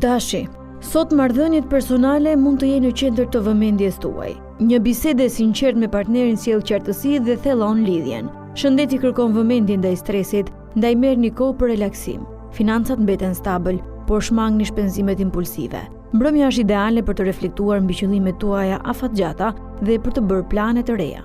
Dashi, sot marrëdhëniet personale mund të jenë në qendër të vëmendjes tuaj. Një bisedë e sinqertë me partnerin sjell qartësi dhe thellon lidhjen. Shëndeti kërkon vëmendje ndaj stresit, ndaj merrni kohë për relaksim. Financat mbeten stabil, por shmangni shpenzimet impulsive. Mbrëmja është ideale për të reflektuar mbi qëllimet tuaja afatgjata dhe për të bërë plane të reja.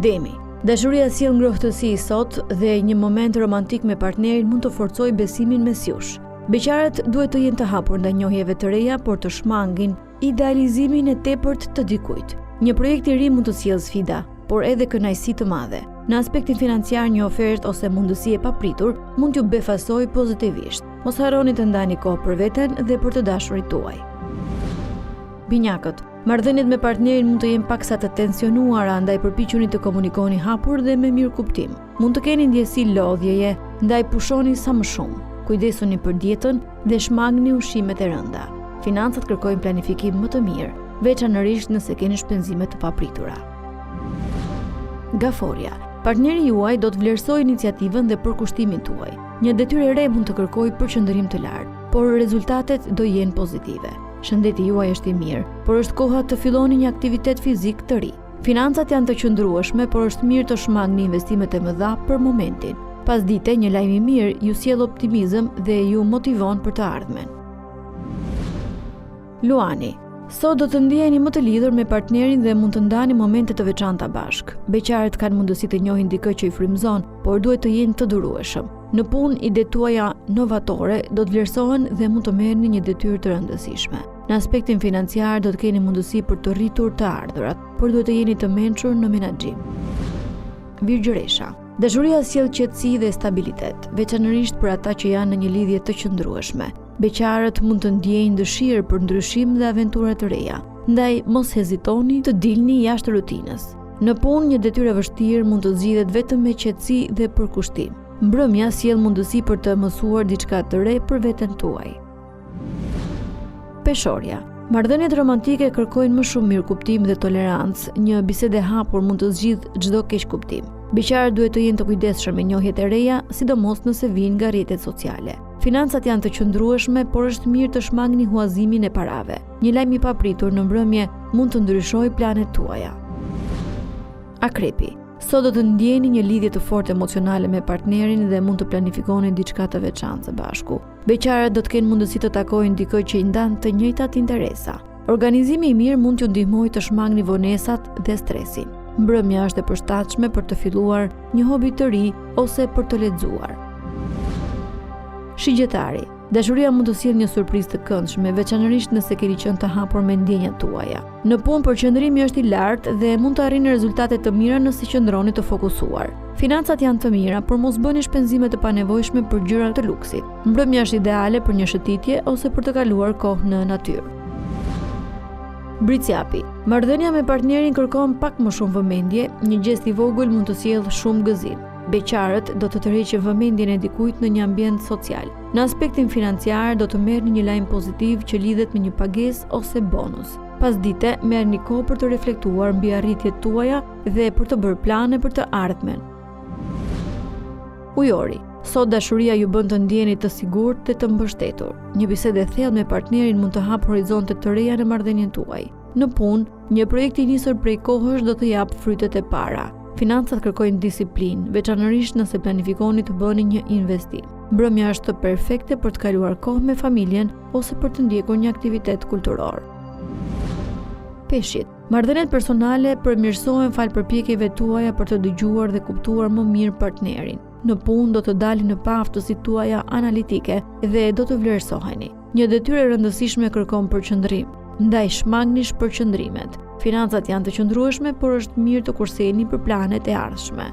Demi, dashuria sjell ngrohtësi sot dhe një moment romantik me partnerin mund të forcojë besimin mes jush. Beqarët duhet të jenë të hapur ndaj njohjeve të reja, por të shmangin idealizimin e tepërt të dikujt. Një projekt i ri mund të sjellë sfida, por edhe kënaqësi të madhe. Në aspektin financiar, një ofertë ose mundësi e papritur mund t'ju befasojë pozitivisht. Mos harroni të ndani kohë për veten dhe për të dashurit tuaj. Binjakët, marrëdhëniet me partnerin mund të jenë paksa të tensionuara, ndaj përpiquni të komunikoni hapur dhe me mirëkuptim. Mund të keni ndjesi lodhjeje, ndaj pushoni sa më shumë. Kujdesuni për dietën dhe shmangni ushqimet e rënda. Financat kërkojnë planifikim më të mirë, veçanërisht nëse keni shpenzime të papritura. Gaforja, partneri juaj do të vlerësojë iniciativën dhe përkushtimin tuaj. Një detyrë e re mund të kërkojë përqendrim të lartë, por rezultatet do jenë pozitive. Shëndeti juaj është i mirë, por është koha të filloni një aktivitet fizik të ri. Financat janë të qëndrueshme, por është mirë të shmangni investimet e mëdha për momentin. Pasdite, një lajm i mirë ju sjell optimizëm dhe ju motivon për të ardhmen. Luani, sot do të ndiheni më të lidhur me partnerin dhe mund të ndani momente të veçanta bashk. Beqarët kanë mundësi të njohin dikë që i frymëzon, por duhet të jenë të durueshëm. Në punë, idetë tuaja novatore do të vlerësohen dhe mund të merrni një detyrë të rëndësishme. Në aspektin financiar do të keni mundësi për të rritur të ardhurat, por duhet të jeni të mençur në menaxhim. Virgjëresha, dashuria sjell qetësi dhe stabilitet, veçanërisht për ata që janë në një lidhje të qëndrueshme. Beqarët mund të ndjejnë dëshirë për ndryshim dhe aventura të reja, ndaj mos hezitoni të dilni jashtë rutinës. Në punë, një detyrë e vështirë mund të zgjidhet vetëm me qetësi dhe përkushtim. Mbrëmja sjell mundësi për të mësuar diçka të re për veten tuaj. Peshorja, marrëdhëniet romantike kërkojnë më shumë mirëkuptim dhe tolerancë. Një bisedë e hapur mund të zgjidhë çdo keqkuptim. Beqarët duhet të jenë të kujdesshëm me njohjet e reja, sidomos nëse vijnë nga rrjetet sociale. Financat janë të qëndrueshme, por është mirë të shmangni huazimin e parave. Një lajm i papritur në mbrëmje mund të ndryshojë planet tuaja. Akrepi, sot do të ndjeni një lidhje të fortë emocionale me partnerin dhe mund të planifikoni diçka të veçantë së bashku. Beqarët do të kenë mundësi të takojnë dikë që i ndan të njëjtat interesa. Organizimi i mirë mund t'ju ndihmojë të shmangni vonesat dhe stresin. Mbrëmja është e përshtatshme për të filluar një hobi të ri ose për të lexuar. Shigjetari, dashuria mund të sjellë një surprizë të këndshme, veçanërisht nëse keni qenë të hapur me ndjenjat tuaja. Në punë, përqendrimi është i lartë dhe mund të arrini rezultate të mira nëse qëndroni të fokusuar. Financat janë të mira, por mos bëni shpenzime të panevojshme për gjëra të luksit. Mbrëmja është ideale për një shëtitje ose për të kaluar kohë në natyrë. Bricjapi, marrëdhënia me partnerin kërkon pak më shumë vëmendje, një gest i vogël mund të sjellë shumë gëzim. Beqarët do të tërheqin vëmendjen e dikujt në një ambient social. Në aspektin financiar do të merrni një lajm pozitiv që lidhet me një pagesë ose bonus. Pasdite, merrni kohë për të reflektuar mbi arritjet tuaja dhe për të bërë plane për të ardhmen. Ujori, sot dashuria ju bën të ndjeni të sigurt dhe të mbështetur. Një bisedë e thellë me partnerin mund të hapë horizonte të reja në marrëdhënien tuaj. Në punë, një projekt i nisur prej kohësh do të japë frytet e para. Financat kërkojnë disiplinë, veçanërisht nëse planifikoni të bëni një investim. Mbrëmja është perfekte për të kaluar kohë me familjen ose për të ndjekur një aktivitet kulturor. Peshqit, marrëdhëniet personale përmirësohen fal përpjekjeve tuaja për të dëgjuar dhe kuptuar më mirë partnerin. Në punë do të dalin në pa aftësitë tuaja analitike dhe do të vlerësoheni. Një detyrë e rëndësishme kërkon përqendrim, ndaj shmangni përqendrimet. Financat janë të qëndrueshme, por është mirë të kurseni për planet e ardhshme.